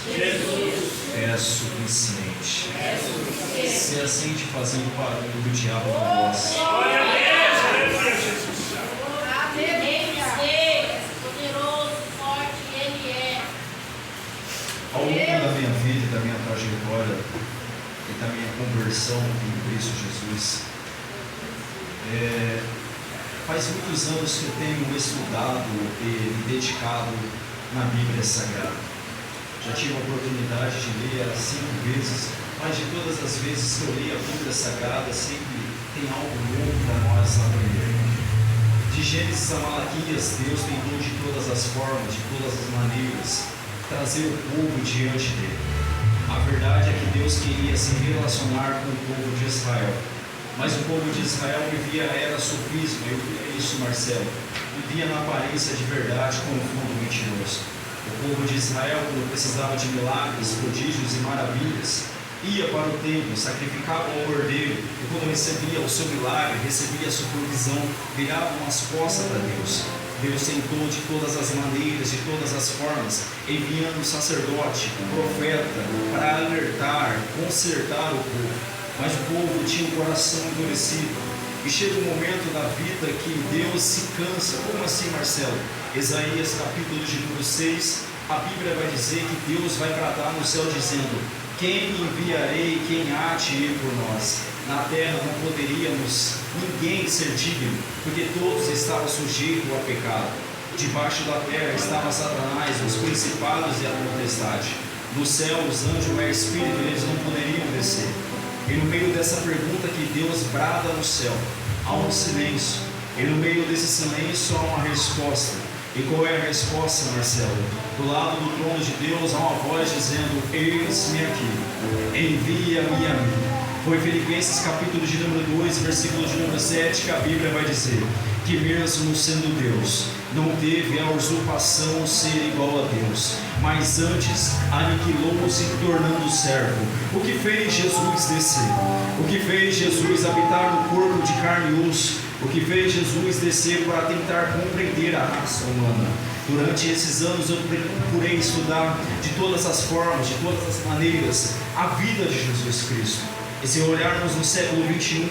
É suficiente. Se assente fazendo barulho do diabo na voz. Ao longo da minha vida e da minha trajetória e da minha conversão em Cristo Jesus, faz muitos anos que eu tenho estudado e me dedicado na Bíblia Sagrada. Já tive a oportunidade de ler 5 vezes, mas de todas as vezes que eu li a Bíblia Sagrada, sempre tem algo novo para nós aprender. De Gênesis a Malaquias, Deus tentou de todas as formas, de todas as maneiras, trazer o povo diante dele. A verdade é que Deus queria se relacionar com o povo de Israel, mas o povo de Israel vivia era sofismo. Eu via isso, Marcelo, vivia na aparência de verdade com o fundo mentiroso. O povo de Israel, quando precisava de milagres, prodígios e maravilhas, ia para o templo, sacrificava um cordeiro, e quando recebia o seu milagre, recebia a sua provisão, viravam as costas para Deus. Deus tentou de todas as maneiras, de todas as formas, enviando um sacerdote, um profeta, para alertar, consertar o povo. Mas o povo tinha um coração endurecido. E chega um momento da vida que Deus se cansa. Como assim, Marcelo? Isaías capítulo de número 6, a Bíblia vai dizer que Deus vai bradar no céu dizendo: quem enviarei, quem há de ir por nós? Na terra não poderíamos ninguém ser digno, porque todos estavam sujeitos ao pecado. Debaixo da terra estava Satanás, os principados e a potestade. No céu os anjos é espírito, eles não poderiam descer. E no meio dessa pergunta que Deus brada no céu, há um silêncio. E no meio desse silêncio há uma resposta. E qual é a resposta, Marcelo? Do lado do trono de Deus há uma voz dizendo: eis-me aqui, envia-me a mim. Foi Filipenses capítulo de número 2, versículo de número 7, que a Bíblia vai dizer que mesmo sendo Deus, não teve a usurpação ser igual a Deus, mas antes aniquilou-se tornando servo. O que fez Jesus descer? O que fez Jesus habitar no corpo de carne e osso? O que fez Jesus descer para tentar compreender a raça humana? Durante esses anos eu procurei estudar de todas as formas, de todas as maneiras, a vida de Jesus Cristo. E se olharmos no século 21,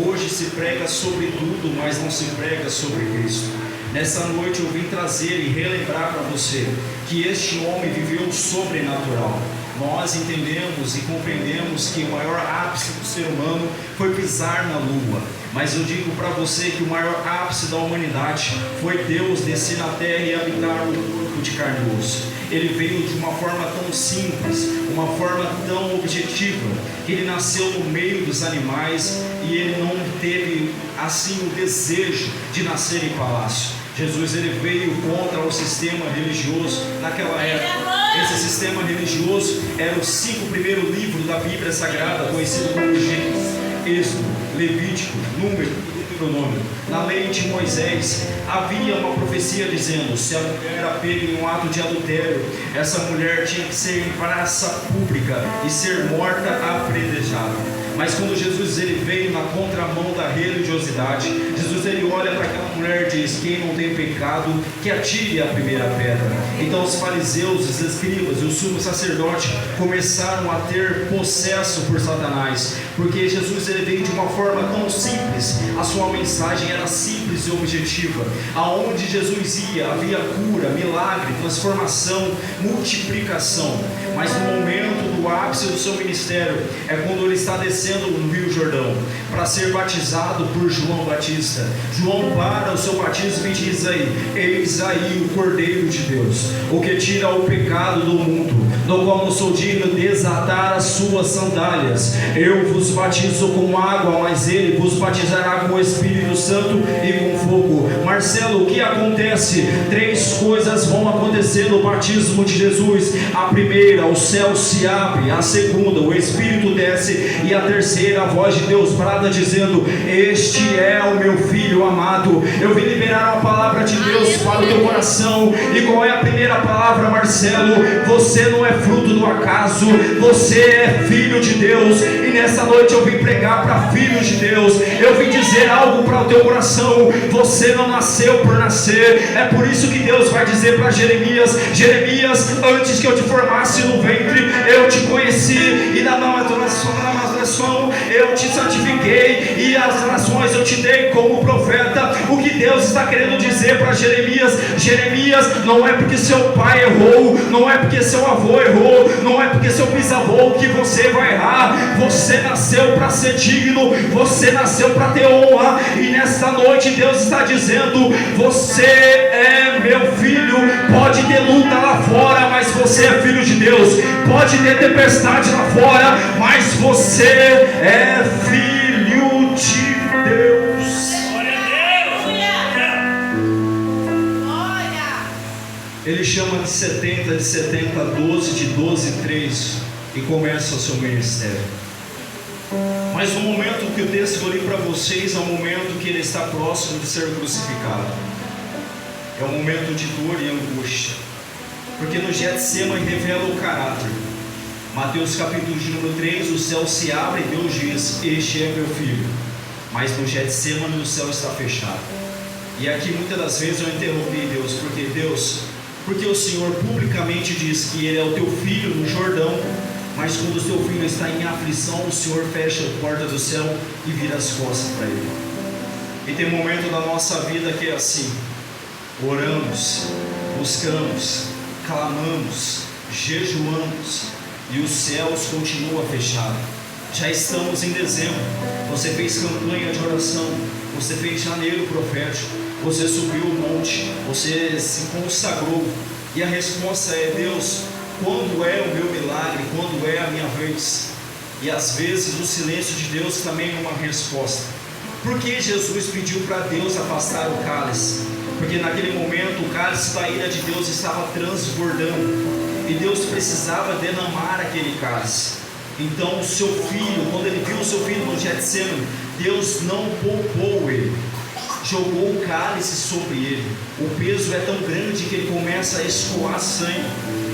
hoje se prega sobre tudo, mas não se prega sobre Cristo. Nessa noite eu vim trazer e relembrar para você que este homem viveu o sobrenatural. Nós entendemos e compreendemos que o maior ápice do ser humano foi pisar na lua. Mas eu digo para você que o maior ápice da humanidade foi Deus descer na terra e habitar no corpo de carne e osso. Ele veio de uma forma tão simples, uma forma tão objetiva, que ele nasceu no meio dos animais e ele não teve assim o desejo de nascer em palácio. Jesus ele veio contra o sistema religioso naquela época. Esse sistema religioso era os 5 primeiros livros da Bíblia Sagrada, conhecido como Gênesis, Êxodo, Levítico, Número e Deuteronômio. Na lei de Moisés havia uma profecia dizendo: se a mulher era pega em um ato de adultério, essa mulher tinha que ser em praça pública e ser morta apredejada. Mas quando Jesus ele veio na contramão da religiosidade, Jesus ele olha para aquela mulher e diz: quem não tem pecado, que atire a primeira pedra. Então os fariseus, os escribas e o sumo sacerdote começaram a ter possesso por Satanás, porque Jesus ele veio de uma forma tão simples. A sua mensagem era simples e objetiva. Aonde Jesus ia, havia cura, milagre, transformação, multiplicação. Mas no momento do ápice do seu ministério é quando ele está descendo no Rio Jordão para ser batizado por João Batista. João para o seu batismo e diz aí: eis aí o Cordeiro de Deus, o que tira o pecado do mundo, do qual não sou digno de desatar as suas sandálias. Eu vos batizo com água, mas ele vos batizará com o Espírito Santo e com fogo. Marcelo, o que acontece? 3 coisas vão acontecer no batismo de Jesus. A primeira, o céu se abre. A segunda, o Espírito desce. E a terceira, a voz de Deus brada dizendo: este é o meu filho amado. Eu vim liberar uma palavra de Deus para o teu coração. E qual é a primeira palavra, Marcelo? Você não é fruto do acaso. acaso, você é filho de Deus. E nessa noite eu vim pregar para filhos de Deus. Eu vim dizer algo para o teu coração: você não nasceu por nascer. É por isso que Deus vai dizer para Jeremias: Jeremias, antes que eu te formasse no ventre, eu te conheci, e na nação eu te santifiquei, e as nações eu te dei como profeta. O que Deus está querendo dizer para Jeremias: Jeremias, não é porque seu pai errou, não é porque seu avô errou, não é porque seu bisavô que você vai errar. Você nasceu para ser digno, você nasceu para ter honra. E nesta noite Deus está dizendo: você é meu filho. Pode ter luta lá fora, mas você é filho de Deus. Pode ter tempestade lá fora, mas você é filho de Deus. Ele chama de 70, 12, de 12, 3, e começa o seu ministério. Mas no momento que o texto que eu li para vocês é o momento que ele está próximo de ser crucificado. É um momento de dor e angústia, porque no Getsemane revela o caráter. Mateus capítulo de número 3, o céu se abre e Deus diz: este é meu filho. Mas no Getsemane o céu está fechado. E aqui muitas das vezes eu interrompi Deus, porque o Senhor publicamente diz que Ele é o teu filho no Jordão, mas quando o teu filho está em aflição, o Senhor fecha a porta do céu e vira as costas para Ele. E tem momento da nossa vida que é assim: oramos, buscamos, clamamos, jejuamos, e os céus continuam fechados. Já estamos em dezembro, você fez campanha de oração, você fez janeiro profético, você subiu o monte, você se consagrou, e a resposta é: Deus, quando é o meu milagre? Quando é a minha vez? E às vezes o silêncio de Deus também é uma resposta. Por que Jesus pediu para Deus afastar o cálice? Porque naquele momento o cálice da ira de Deus estava transbordando, e Deus precisava derramar aquele cálice. Então o seu filho, quando ele viu o seu filho no Getsemane, Deus não poupou ele, jogou o cálice sobre ele. O peso é tão grande que ele começa a escoar sangue.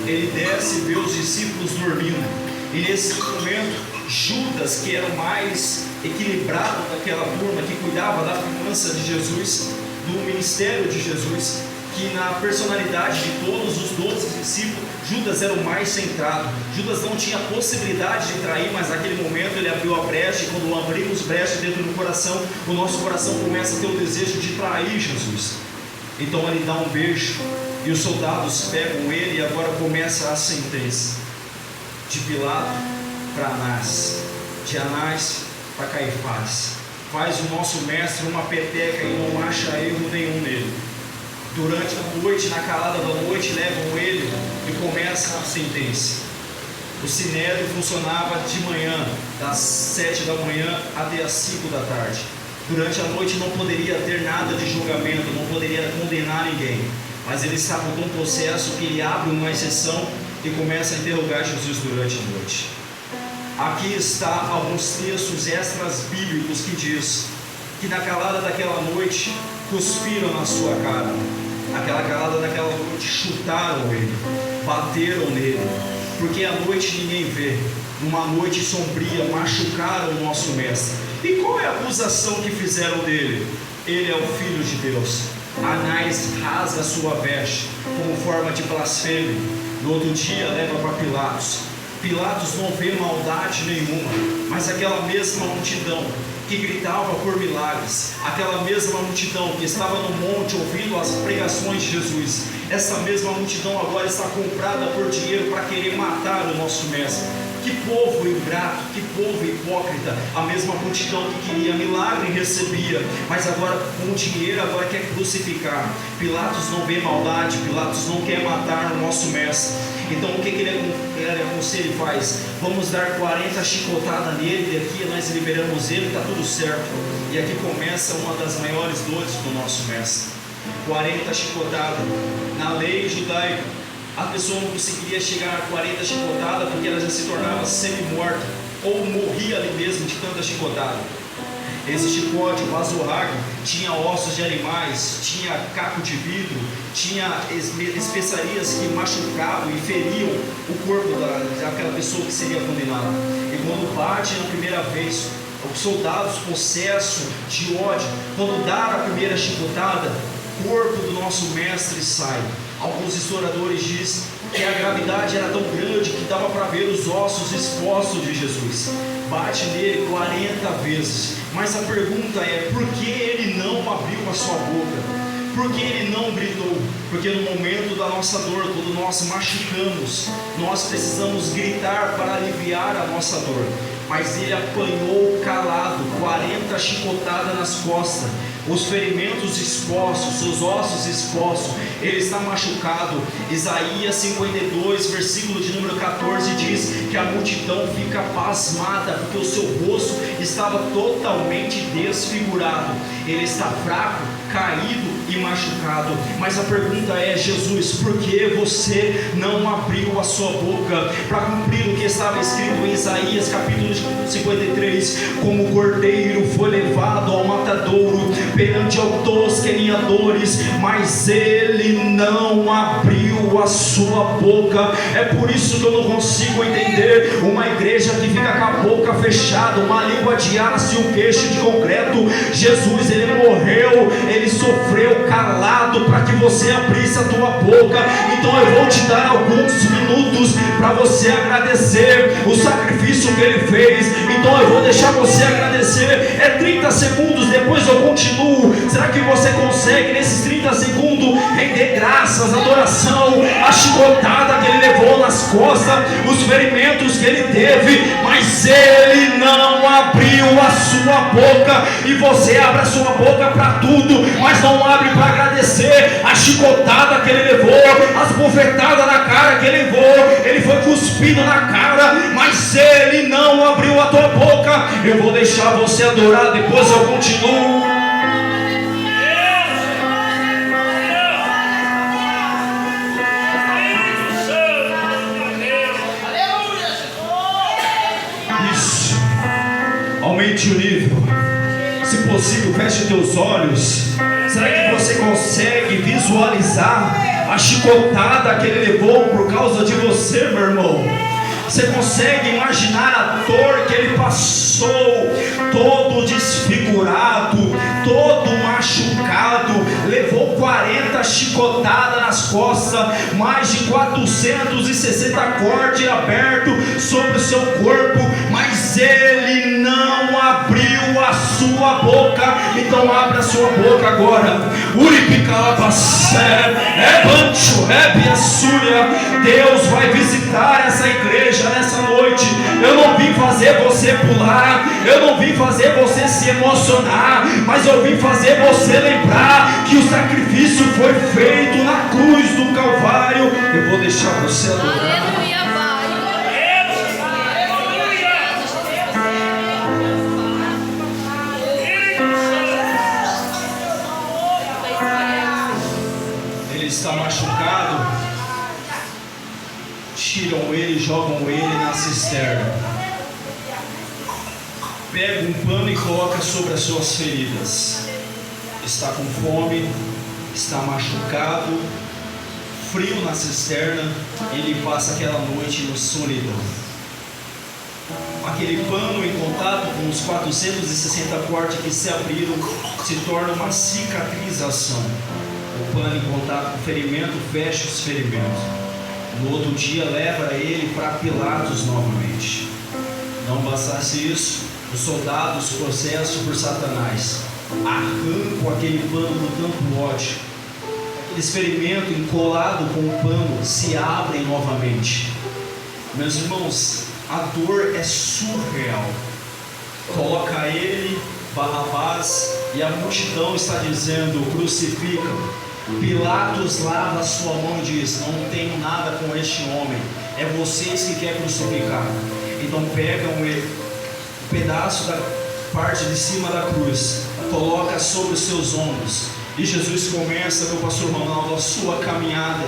Ele desce e vê os discípulos dormindo, e nesse momento Judas, que era o mais equilibrado daquela turma, que cuidava da finança de Jesus, do ministério de Jesus, que na personalidade de todos os 12 discípulos, Judas era o mais centrado. Judas não tinha possibilidade de trair, mas naquele momento ele abriu a brecha, e quando abrimos brecha dentro do coração, o nosso coração começa a ter o desejo de trair Jesus. Então ele dá um beijo, e os soldados pegam ele, e agora começa a sentença de Pilato para Anás, de Anás para Caifás. Faz o nosso mestre uma peteca e não acha erro nenhum nele. Durante a noite, na calada da noite, levam ele e começa a sentença. O sinédrio funcionava de manhã, das 7 da manhã até as 5 da tarde. Durante a noite não poderia ter nada de julgamento, não poderia condenar ninguém. Mas eles estavam com um processo que ele abre uma exceção e começa a interrogar Jesus durante a noite. Aqui está alguns textos extras bíblicos que diz que na calada daquela noite cuspiram na sua cara. Aquela calada daquela noite chutaram ele, bateram nele, porque à noite ninguém vê. Numa noite sombria machucaram o nosso mestre. E qual é a acusação que fizeram dele? Ele é o Filho de Deus. Anás rasga sua veste como forma de blasfêmia. No outro dia leva para Pilatos. Pilatos não vê maldade nenhuma, mas aquela mesma multidão que gritava por milagres, aquela mesma multidão que estava no monte ouvindo as pregações de Jesus, essa mesma multidão agora está comprada por dinheiro para querer matar o nosso mestre. Que povo ingrato, que povo hipócrita. A mesma multidão que queria milagre recebia, mas agora com dinheiro agora quer crucificar. Pilatos não vê maldade, Pilatos não quer matar o nosso mestre. Então o que ele aconselha e faz? Vamos dar 40 chicotadas nele, e aqui nós liberamos ele, está tudo certo. E aqui começa uma das maiores dores do nosso mestre. 40 chicotadas. Na lei judaica, a pessoa não conseguiria chegar a 40 chicotadas, porque ela já se tornava semi-morta, ou morria ali mesmo de tanta chicotada. Esse chicote, o vasorrago, tinha ossos de animais, tinha caco de vidro, tinha especiarias que machucavam e feriam o corpo daquela pessoa que seria condenada. E quando bate na primeira vez, os soldados possessos de ódio, quando dá a primeira chicotada, o corpo do nosso mestre sai. Alguns historiadores dizem que a gravidade era tão grande que dava para ver os ossos expostos de Jesus. Bate nele 40 vezes. Mas a pergunta é: por que ele não abriu a sua boca? Por que ele não gritou? Porque no momento da nossa dor, quando nós machucamos, nós precisamos gritar para aliviar a nossa dor. Mas ele apanhou calado, 40 chicotadas nas costas, os ferimentos expostos, seus ossos expostos, ele está machucado. Isaías 52, versículo de número 14 diz que a multidão fica pasmada, porque o seu rosto estava totalmente desfigurado. Ele está fraco, caído e machucado. Mas a pergunta é: Jesus, por que você não abriu a sua boca para cumprir o que estava escrito em Isaías capítulo 53? Como o cordeiro foi levado ao matadouro, perante aos queseadores, mas ele não abriu a sua boca. É por isso que eu não consigo entender uma igreja que fica com a boca fechada, uma língua de aço e um queixo de concreto. Jesus, ele morreu, ele sofreu calado para que você abrisse a tua boca. Então eu vou te dar alguns minutos para você agradecer o sacrifício que ele fez. Então eu vou deixar você agradecer. É 30 segundos, depois eu continuo. Será que você consegue nesses 30 segundos render graças, adoração, a chicotada que ele levou nas costas, os ferimentos que ele teve, mas ele não abriu a sua boca? E você abre a sua boca para tudo, mas não abre para agradecer a chicotada que ele levou, as bofetadas na cara que ele levou. Ele foi cuspido na cara, mas ele não abriu a tua boca. Eu vou deixar você adorar, depois eu continuo. Isso, aumente o nível. Se possível, feche teus olhos. Será que você consegue visualizar a chicotada que ele levou por causa de você, meu irmão? Você consegue imaginar a dor que ele passou? Todo desfigurado, todo machucado, levou 40 chicotadas nas costas, mais de 460 cortes abertos sobre o seu corpo, mas ele não abriu a sua boca. Então abre a sua boca agora. Deus vai visitar essa igreja nessa noite. Eu não vim fazer você pular, eu não vim fazer você se emocionar, mas eu vim fazer você lembrar que o sacrifício foi feito na cruz do Calvário. Eu vou deixar você adorar. Ele está machucado. Tiram ele, jogam ele na cisterna. Pega um pano e coloca sobre as suas feridas. Está com fome, está machucado, frio na cisterna. Ele passa aquela noite no solidão. Aquele pano em contato com os 460 cortes que se abriram se torna uma cicatrização. O pano em contato com o ferimento fecha os ferimentos. No outro dia leva ele para Pilatos novamente. Não bastasse isso, os soldados possessos por Satanás arrancam aquele pano com tanto ódio. Aqueles ferimentos encolados com o pano se abrem novamente. Meus irmãos, a dor é surreal. Coloca ele, Barrabás, e a multidão está dizendo: crucificam. Pilatos lava a sua mão e diz: não tenho nada com este homem, é vocês que querem crucificar. Então pegam ele, um pedaço da parte de cima da cruz, coloca sobre os seus ombros, e Jesus começa, meu pastor Ronaldo, a sua caminhada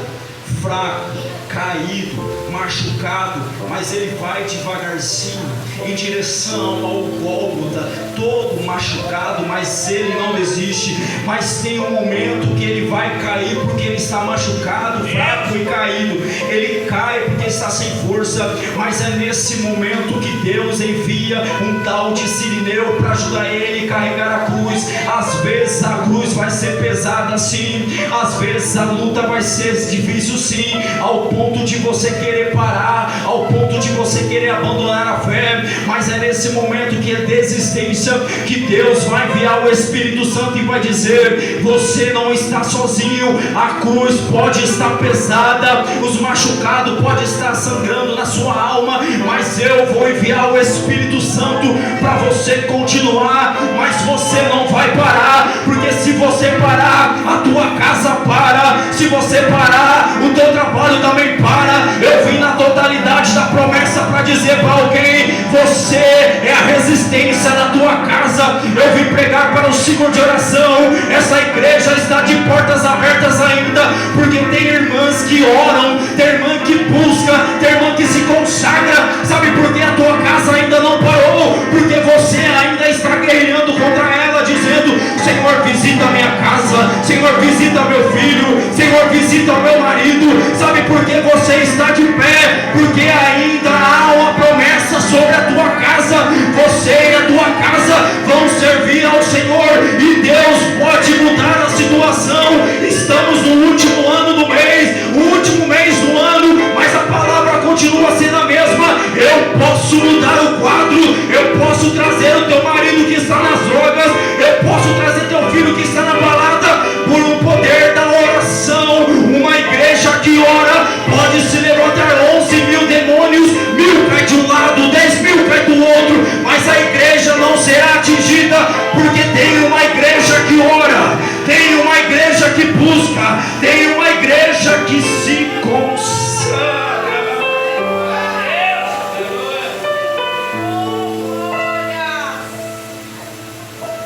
fraco, caído, machucado, mas ele vai devagarzinho em direção ao Gólgota, todo machucado, mas ele não desiste. Mas tem um momento que ele vai cair porque ele está machucado, fraco e caído. Ele cai porque está sem força, mas é nesse momento que Deus envia um tal de Cirineu para ajudar ele a carregar a cruz. Às vezes a cruz vai ser pesada sim, às vezes a luta vai ser difícil sim, ao ponto de você querer parar, ao ponto de você querer abandonar a fé. Mas é nesse momento que é desistência que Deus vai enviar o Espírito Santo e vai dizer: você não está sozinho. A cruz pode estar pesada, os machucados podem estar sangrando na sua alma, mas eu vou enviar o Espírito Santo para você continuar. Mas você não vai parar, porque se você parar, a tua casa para. Se você parar, o teu trabalho também para. Eu vim na totalidade da promessa para dizer para alguém: você é a resistência da tua casa. Eu vim pregar para o ciclo de oração. Essa igreja está de portas abertas ainda, porque tem irmãs que oram, tem irmã que busca, tem irmã que se consagra. Sabe por que a tua casa ainda não parou? Porque você ainda está guerreando contra ela, dizendo: Senhor, visita a minha casa, Senhor, visita meu filho, Senhor, visita meu marido. Sabe por que você está de pé? Porque ainda há uma promessa sobre a tua casa. Você e a tua casa vão servir ao Senhor, e Deus pode mudar a situação. Estamos no último ano do mês, o último mês do ano, mas a palavra continua sendo a mesma. Eu posso mudar o quadro, eu posso trazer o teu marido que está nas drogas, eu posso trazer teu filho que está na balada, por um poder da oração. Uma igreja que ora pode se levantar 11 mil demônios, 1000 cai de um lado, 10.000 cai do outro, mas a igreja não será atingida, porque tem uma igreja que ora, tem uma igreja que busca, tem uma igreja que se consagra.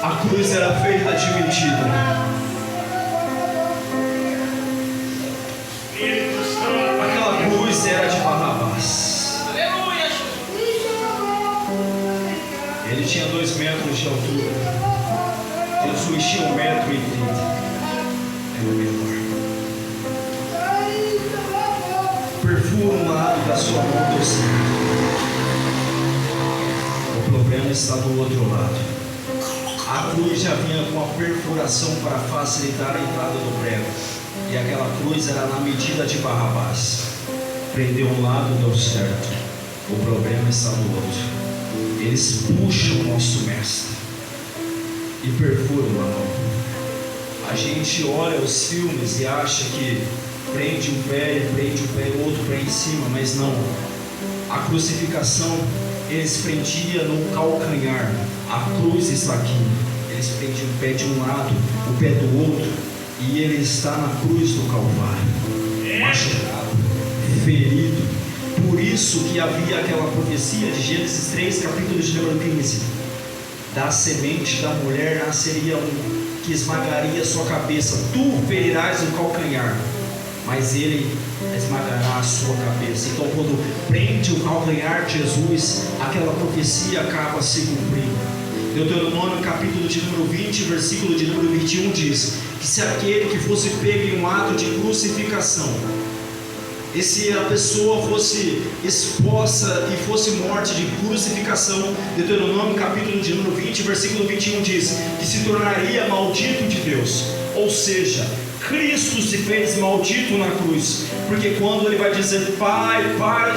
A cruz era feita de mentira. Aquela cruz era de Barrabás. Ele tinha 2 metros de altura. Jesus tinha 1,30 m. Era menor. Perfura um lado da sua mão torcida. O problema está do outro lado. A cruz já vinha com a perfuração para facilitar a entrada do prego. E aquela cruz era na medida de Barrabás. Prendeu um lado, deu certo. O problema está do outro. Eles puxam o nosso mestre e perfuram a mão. A gente olha os filmes e acha que prende um pé, o outro pé em cima, mas não. A crucificação, eles prendiam no calcanhar. A cruz está aqui. Eles prendiam o pé de um lado, o pé do outro, e ele está na cruz do Calvário, machucado, ferido. Por isso que havia aquela profecia de Gênesis 3, capítulo de número 15: da semente da mulher nasceria um que esmagaria sua cabeça. Tu ferirás o calcanhar, mas ele esmagará a sua cabeça. Então, quando prende o calcanhar de Jesus, aquela profecia acaba se cumprindo. Deuteronômio capítulo de número 20, versículo de número 21 diz que se aquele que fosse pego em um ato de crucificação, e se a pessoa fosse exposta e fosse morte de crucificação, Deuteronômio capítulo de número 20, versículo 21 diz que se tornaria maldito de Deus. Ou seja, Cristo se fez maldito na cruz, porque quando ele vai dizer: Pai, Pai,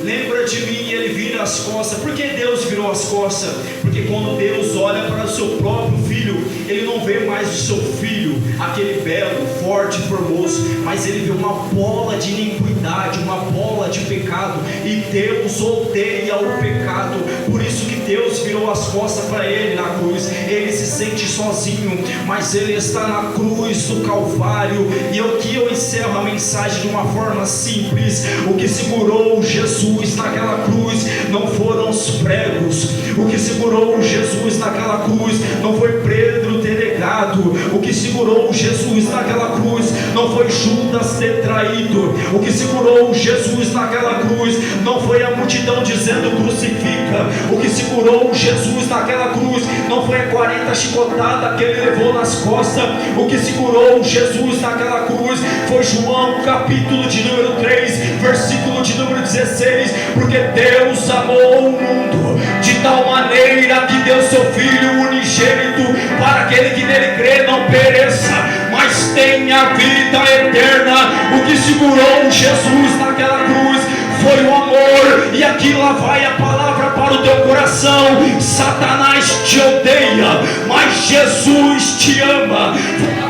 lembra de mim, e ele vira as costas. Por que Deus virou as costas? Porque quando Deus olha para o seu próprio filho, ele não vê mais o seu filho, aquele belo, forte, formoso, mas ele vê uma bola de iniquidade, uma bola de pecado, e Deus odeia o pecado. Por isso que Deus virou as costas para ele na cruz. Ele se sente sozinho, mas ele está na cruz do Calvário. E aqui eu encerro a mensagem de uma forma simples. O que segurou Jesus naquela cruz não foram os pregos. O que segurou Jesus naquela cruz não foi Pedro ter negado. O que segurou Jesus naquela cruz não foi Judas ter traído. O que segurou Jesus naquela cruz não foi a multidão dizendo crucifica. O que segurou Jesus naquela cruz não foi a 40 chicotadas que ele levou nas costas. O que segurou Jesus naquela cruz foi João capítulo de número 3, versículo de número 16. Porque Deus amou o mundo de tal maneira que deu seu Filho unigênito, para aquele que nele crê não pereça, mas tenha vida eterna. O que segurou Jesus naquela cruz foi o amor. E aqui lá vai a palavra para o teu coração: Satanás te odeia, mas Jesus te ama.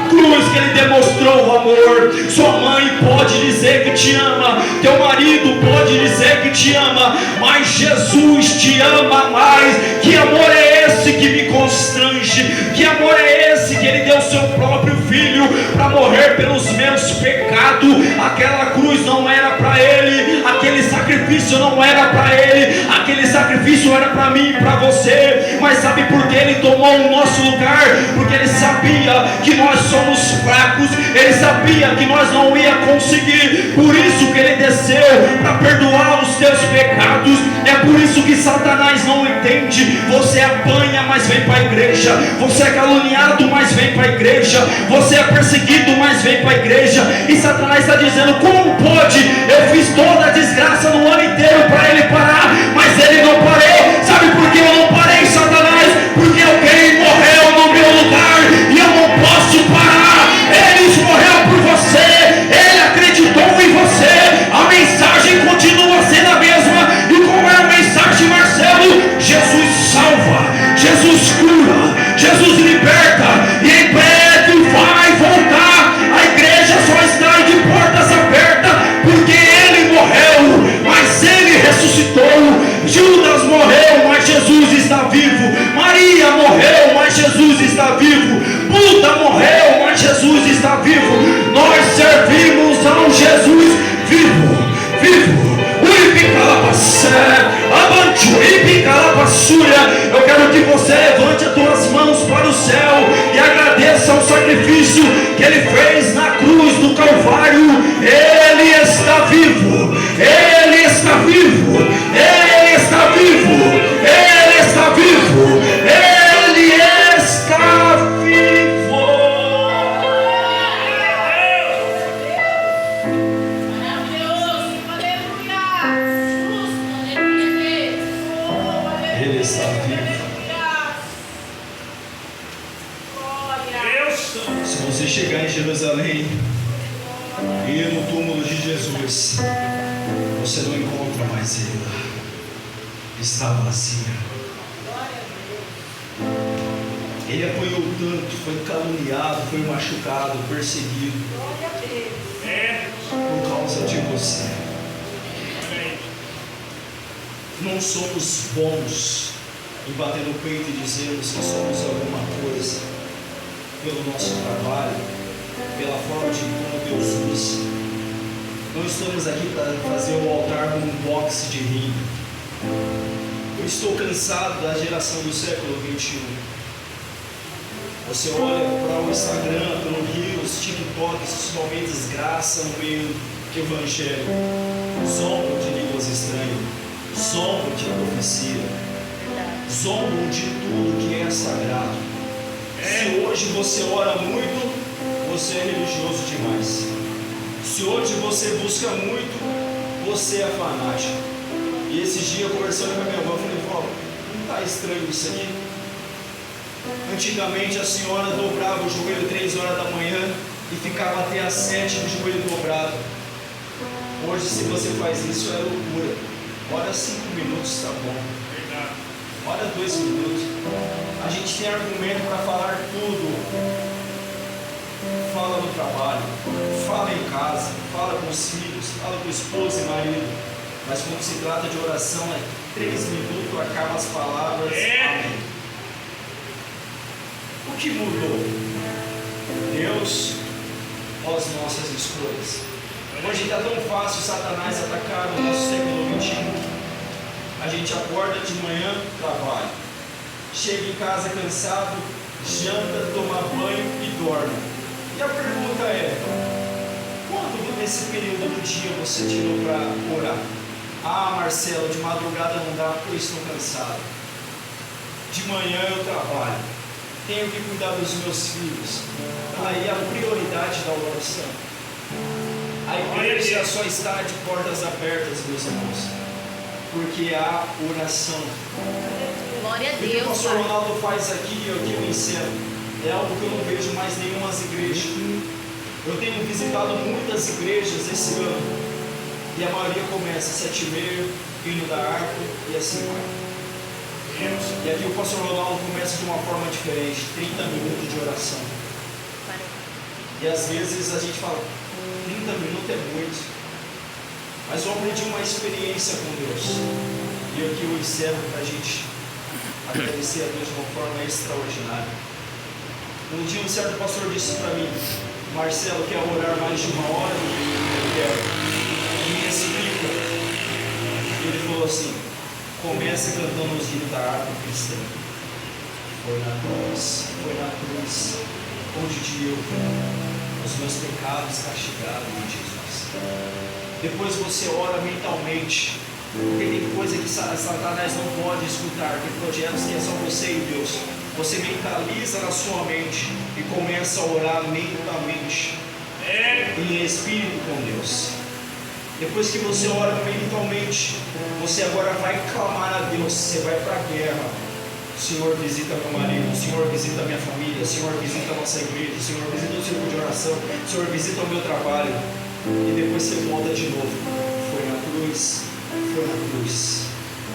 Cruz que ele demonstrou o amor. Sua mãe pode dizer que te ama, teu marido pode dizer que te ama, mas Jesus te ama mais. Que amor é esse que me constrange? Que amor é esse que ele deu seu próprio filho para morrer pelos meus pecados? Aquela cruz não era para ele, aquele sacrifício não era para ele, aquele sacrifício era para mim e para você. Mas sabe por que ele tomou o nosso lugar? Porque ele sabia que nós somos fracos, ele sabia que nós não ia conseguir. Por isso que ele desceu para perdoar os teus pecados. É por isso que Satanás não entende. Você apanha, mas vem para a igreja. Você é caluniado, mas vem para a igreja. Você é perseguido, mas vem para a igreja. E Satanás está dizendo: como pode? Eu fiz toda a desgraça no ano inteiro para ele parar, mas ele não parou. Sabe por que eu não parei, Satanás? Porque alguém morreu no meu lugar e eu não posso parar. Ele morreu por você, ele acreditou em você. A mensagem continua sendo a mesma. E qual é a mensagem, Marcelo? Jesus salva, Jesus cura, Jesus liberta, e em breve vai voltar. A igreja só está de portas abertas porque ele morreu, mas ele ressuscitou. Judas morreu, mas Jesus está vivo. Maria morreu, mas Jesus está vivo. Buda morreu, mas Jesus está vivo. Nós servimos a um Jesus vivo, vivo. Eu quero que você levante as tuas mãos para o céu e agradeça o sacrifício que ele fez na cruz do Calvário. Ele está vivo, ele está vivo, ele está vivo, ele está vivo, ele está vivo. Ele está vivo. Se você chegar em Jerusalém e ir no túmulo de Jesus, você não encontra mais ele lá. Está vazia. Ele apanhou tanto, foi caluniado, foi machucado, perseguido por causa de você. Não somos bons em bater no peito e dizermos que somos alguma coisa pelo nosso trabalho, pela forma de como Deus usa. Não estamos aqui para fazer o altar como um boxe de ringue. Eu estou cansado da geração do século 21. Você olha para o Instagram, pelo Reels, TikTok, esses momentos de graça no meio do Evangelho, zombam de línguas estranhas, zombam de profecia, zombam de tudo que é sagrado. Se hoje você ora muito, você é religioso demais. Se hoje você busca muito, você é fanático. E esses dias, conversando com a minha avó, eu falei: vó, não está estranho isso aqui? Antigamente a senhora dobrava o joelho 3 horas da manhã e ficava até às 7 com o joelho dobrado. Hoje, se você faz isso, é loucura. Ora 5 minutos, está bom. Ora 2 minutos. A gente tem argumento para falar tudo. Fala no trabalho, fala em casa, fala com os filhos, fala com esposa e marido. Mas quando se trata de oração, é 3 minutos, acaba as palavras. Amém. O que mudou? Deus ou as nossas escolhas? Hoje está tão fácil Satanás atacar o nosso século 21. A gente acorda de manhã, trabalha. Chega em casa cansado, janta, toma banho e dorme. E a pergunta é: quando nesse período do dia você tirou para orar? Ah, Marcelo, de madrugada não dá porque eu estou cansado. De manhã eu trabalho. Tenho que cuidar dos meus filhos. Aí a prioridade da oração. A igreja só está de portas abertas, meus irmãos, porque há oração. Glória a O que o Deus. pastor Ronaldo faz aqui, eu que eu ensino, é algo que eu não vejo mais em nenhuma igreja. Eu tenho visitado muitas igrejas esse ano, e a maioria começa 7h30, hino da harpa, e assim vai. E aqui o pastor Ronaldo começa de uma forma diferente, 30 minutos de oração. E às vezes a gente fala, 30 minutos é muito, mas eu aprendi uma experiência com Deus, e aqui eu encerro para a gente agradecer a Deus de uma forma extraordinária. Um dia um certo pastor disse para mim: Marcelo, quer orar mais de 1 hora? Eu quero. Me explica. Ele falou assim: comece cantando os hinos da harpa cristã. Foi na cruz onde eu vi os meus pecados castigados em Jesus. Depois você ora mentalmente, porque tem coisa que Satanás não pode escutar, tem projetos que é só você e Deus. Você mentaliza na sua mente e começa a orar mentalmente, em espírito com Deus. Depois que você ora mentalmente, você agora vai clamar a Deus. Você vai para a guerra. Senhor, visita meu marido. Senhor, visita minha família. Senhor, visita a nossa igreja. Senhor, visita o círculo de oração. Senhor, visita o meu trabalho. E depois você volta de novo. Foi na cruz,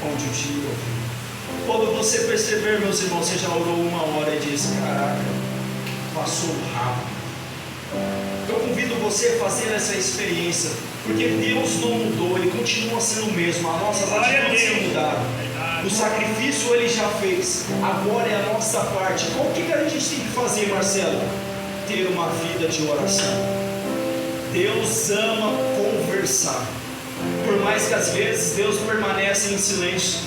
onde o dia eu vi. Quando você perceber, meus irmãos, você já orou 1 hora e diz: caraca, passou rápido. Eu convido você a fazer essa experiência, porque Deus não mudou, Ele continua sendo o mesmo. As nossas atitudes não mudaram. O sacrifício Ele já fez, agora é a nossa parte. Então, o que a gente tem que fazer, Marcelo? Ter uma vida de oração. Deus ama conversar. Por mais que às vezes Deus permaneça em silêncio,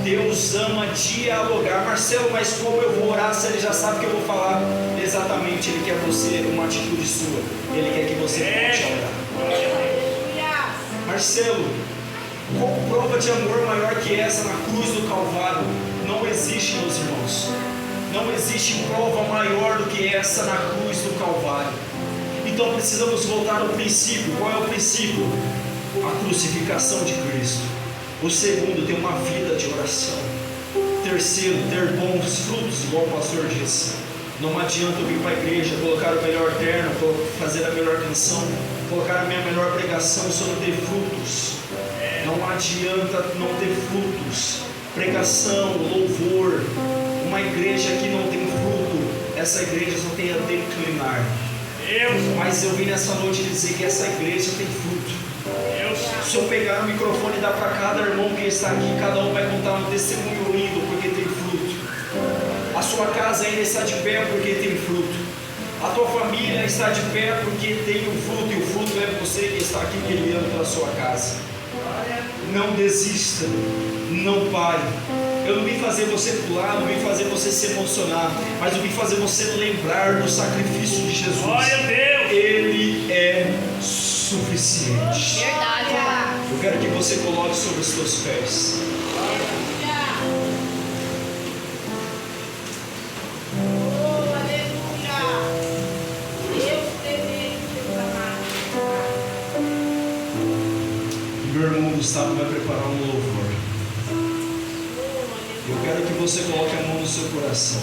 Deus ama dialogar. Marcelo, mas como eu vou orar se Ele já sabe o que eu vou falar? Exatamente, Ele quer você, uma atitude sua. Ele quer que você volte a orar. Marcelo, qual prova de amor maior que essa na cruz do Calvário? Não existe, meus irmãos. Não existe prova maior do que essa na cruz do Calvário. Então precisamos voltar ao princípio. Qual é o princípio? A crucificação de Cristo. O segundo, ter uma vida de oração. Terceiro, ter bons frutos, igual o pastor disse. Não adianta eu vir para a igreja, colocar o melhor terno, fazer a melhor canção, colocar a minha melhor pregação, se eu não ter frutos. Não adianta não ter frutos. Pregação, louvor. Uma igreja que não tem fruto, essa igreja só tem a declinar. Mas eu vim nessa noite dizer que essa igreja tem fruto. Se eu pegar o microfone e dar para cada irmão que está aqui, cada um vai contar um testemunho lindo porque tem fruto. A sua casa ainda está de pé porque tem fruto. A tua família está de pé porque tem um fruto, e o fruto é você que está aqui guerreando pela sua casa. Não desista, não pare. Eu não vim fazer você pular, não vim fazer você se emocionar, mas eu vim fazer você lembrar do sacrifício de Jesus. Glória a Deus. Ele é suficiente. Verdade. Eu quero que você coloque sobre os seus pés. Meu irmão Gustavo vai preparar um louvor. Eu quero que você coloque a mão no seu coração.